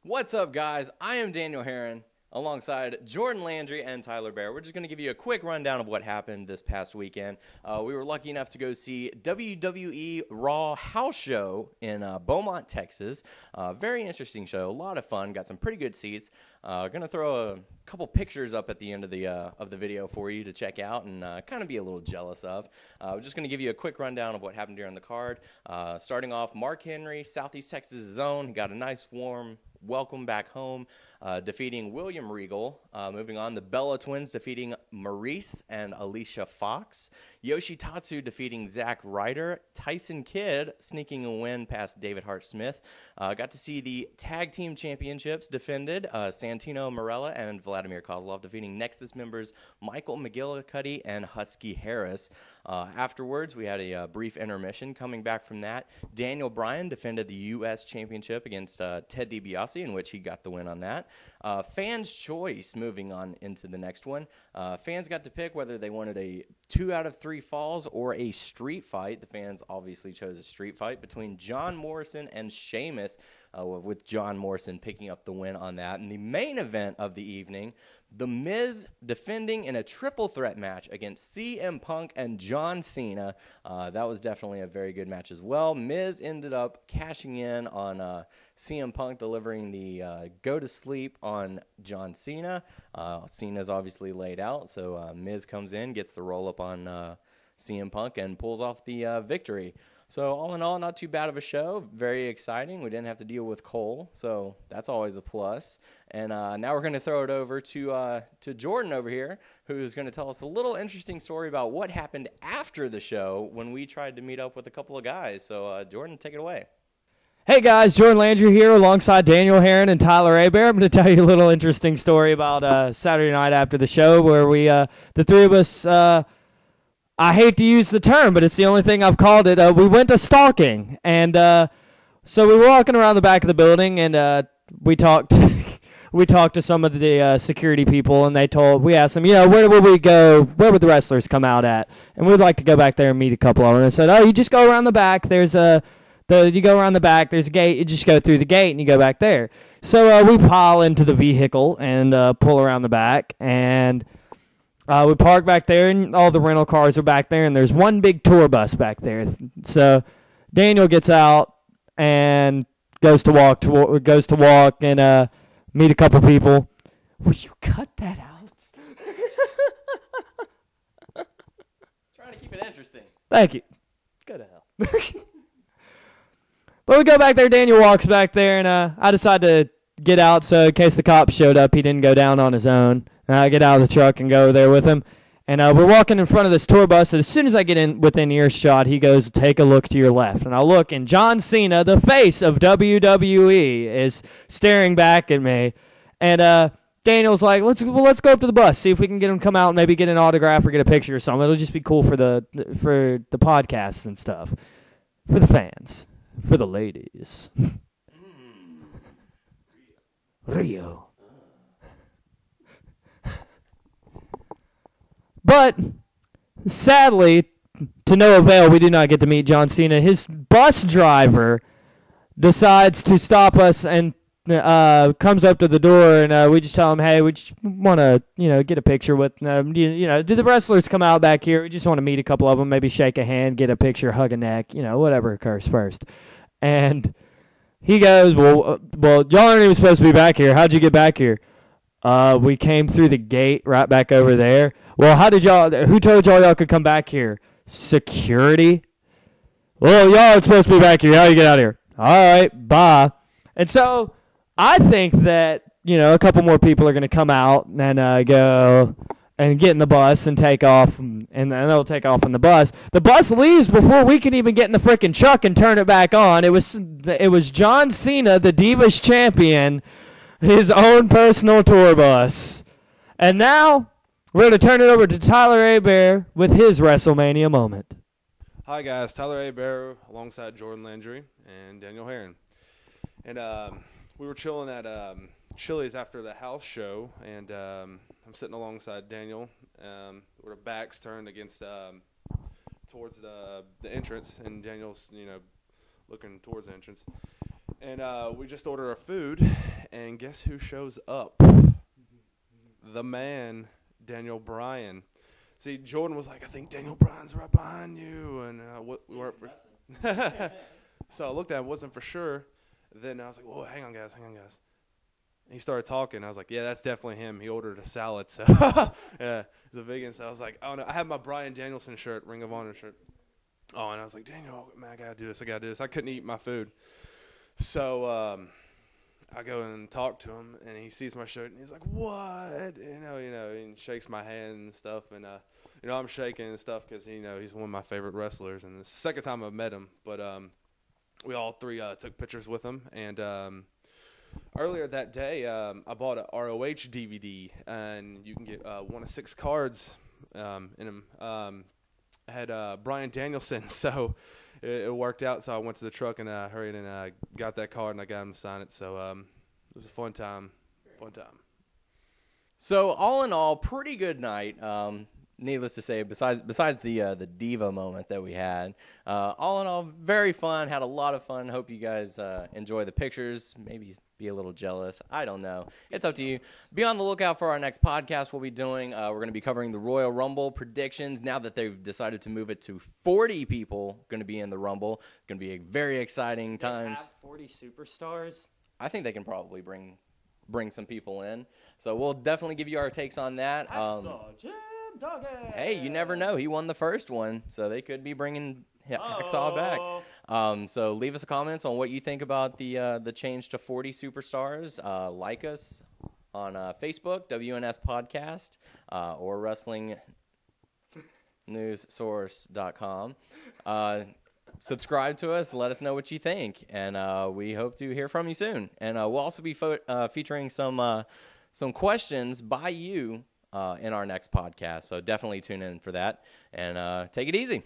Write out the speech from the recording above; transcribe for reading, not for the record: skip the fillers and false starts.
What's up, guys? I am Daniel Herron alongside Jordan Landry and Tyler Bear. We're just going to give you a quick rundown of what happened this past weekend. We were lucky enough to go see WWE Raw House Show in Beaumont, Texas. Very interesting show, a lot of fun, got some pretty good seats. Going to throw a couple pictures up at the end of the video for you to check out and kind of be a little jealous of. We're just going to give you a quick rundown of what happened during the card. Starting off, Mark Henry, Southeast Texas zone. He got a nice warm welcome back home, defeating William Regal. Moving on, the Bella Twins defeating Maurice and Alicia Fox. Yoshitatsu defeating Zack Ryder. Tyson Kidd sneaking a win past David Hart Smith. Got to see the Tag Team Championships defended. Santino Marella and Vladimir Kozlov defeating Nexus members Michael McGillicuddy and Husky Harris. Afterwards, we had a brief intermission. Coming back from that, Daniel Bryan defended the U.S. Championship against Ted DiBiase, in which he got the win on that. Fans' choice, moving on into the next one. Fans got to pick whether they wanted a 2 out of 3 falls or a street fight. The fans obviously chose a street fight between John Morrison and Sheamus, with John Morrison picking up the win on that. And the main event of the evening, The Miz defending in a triple threat match against CM Punk and John Cena. That was definitely a very good match as well. Miz ended up cashing in on CM Punk delivering the go to sleep on John Cena. Cena's obviously laid out, so Miz comes in, gets the roll up on CM Punk, and pulls off the victory. So all in all, not too bad of a show. Very exciting. We didn't have to deal with Cole, so that's always a plus. And now we're going to throw it over to Jordan over here, who's going to tell us a little interesting story about what happened after the show when we tried to meet up with a couple of guys. So Jordan, take it away. Hey guys, Jordan Landry here alongside Daniel Herron and Tyler Abear. I'm going to tell you a little interesting story about Saturday night after the show where we, the three of us, I hate to use the term, but it's the only thing I've called it. We went to stalking, and so we were walking around the back of the building, and we talked. We talked to some of the security people, and we asked them, where would we go? Where would the wrestlers come out at? And we'd like to go back there and meet a couple of them. And they said, you just go around the back. You go around the back. There's a gate. You just go through the gate, and you go back there. So we pile into the vehicle and pull around the back, and we park back there, and all the rental cars are back there, and there's one big tour bus back there. So Daniel gets out and goes to walk and meet a couple people. Will you cut that out? Trying to keep it interesting. Thank you. Go to hell. But we go back there. Daniel walks back there, and I decide to get out, so in case the cops showed up, he didn't go down on his own. I get out of the truck and go there with him. And we're walking in front of this tour bus, and as soon as I get in within earshot, he goes, take a look to your left. And I look, and John Cena, the face of WWE, is staring back at me. And Daniel's like, let's go up to the bus, see if we can get him to come out and maybe get an autograph or get a picture or something. It'll just be cool for the podcasts and stuff. For the fans. For the ladies. Rio. But sadly, to no avail, we do not get to meet John Cena. His bus driver decides to stop us and comes up to the door, and we just tell him, hey, we just want to, get a picture with, do the wrestlers come out back here? We just want to meet a couple of them, maybe shake a hand, get a picture, hug a neck, whatever occurs first. And he goes, well, y'all aren't even supposed to be back here. How'd you get back here? We came through the gate right back over there. Well, who told y'all could come back here? Security? Well, y'all are supposed to be back here. How do you get out of here? All right, bye. And so I think that, a couple more people are going to come out and go and get in the bus and take off, and they'll take off on the bus. The bus leaves before we can even get in the freaking truck and turn it back on. It was John Cena, the Divas champion, his own personal tour bus. And now we're going to turn it over to Tyler Abear with his WrestleMania moment. Hi, guys. Tyler Abear alongside Jordan Landry and Daniel Herron. And we were chilling at Chili's after the house show, and I'm sitting alongside Daniel. Our backs turned against towards the entrance, and Daniel's, looking towards the entrance. And we just ordered our food, and guess who shows up? The man, Daniel Bryan. See, Jordan was like, I think Daniel Bryan's right behind you, and we weren't. So I looked at him, wasn't for sure. Then I was like, whoa, hang on, guys. And he started talking. I was like, yeah, that's definitely him. He ordered a salad, so yeah, he's a vegan. So I was like, oh no, I have my Bryan Danielson shirt, Ring of Honor shirt. Oh, and I was like, Daniel, man, I gotta do this. I couldn't eat my food, so I go and talk to him, and he sees my shirt, and he's like, what? You know, and shakes my hand and stuff, and I'm shaking and stuff because he's one of my favorite wrestlers, and it's the second time I've met him, but we all three took pictures with him, and earlier that day, I bought a ROH DVD, and you can get one of 6 cards in them. I had Bryan Danielson, so it worked out. So I went to the truck and hurried and got that card, and I got him to sign it. So it was a fun time. So all in all, pretty good night. Needless to say, besides the diva moment that we had, all in all, very fun. Had a lot of fun. Hope you guys enjoy the pictures. Maybe be a little jealous. I don't know. It's up to you. Be on the lookout for our next podcast we'll be doing. We're going to be covering the Royal Rumble predictions. Now that they've decided to move it to 40 people going to be in the Rumble, it's going to be a very exciting times. 40 superstars? I think they can probably bring some people in. So we'll definitely give you our takes on that. Hey, you never know. He won the first one, so they could be bringing Hacksaw back. So leave us a comments on what you think about the change to 40 superstars. Like us on Facebook, WNS Podcast, or WrestlingNewsSource.com. Subscribe to us. Let us know what you think, and we hope to hear from you soon. And we'll also be featuring some questions by you in our next podcast. So definitely tune in for that, and take it easy.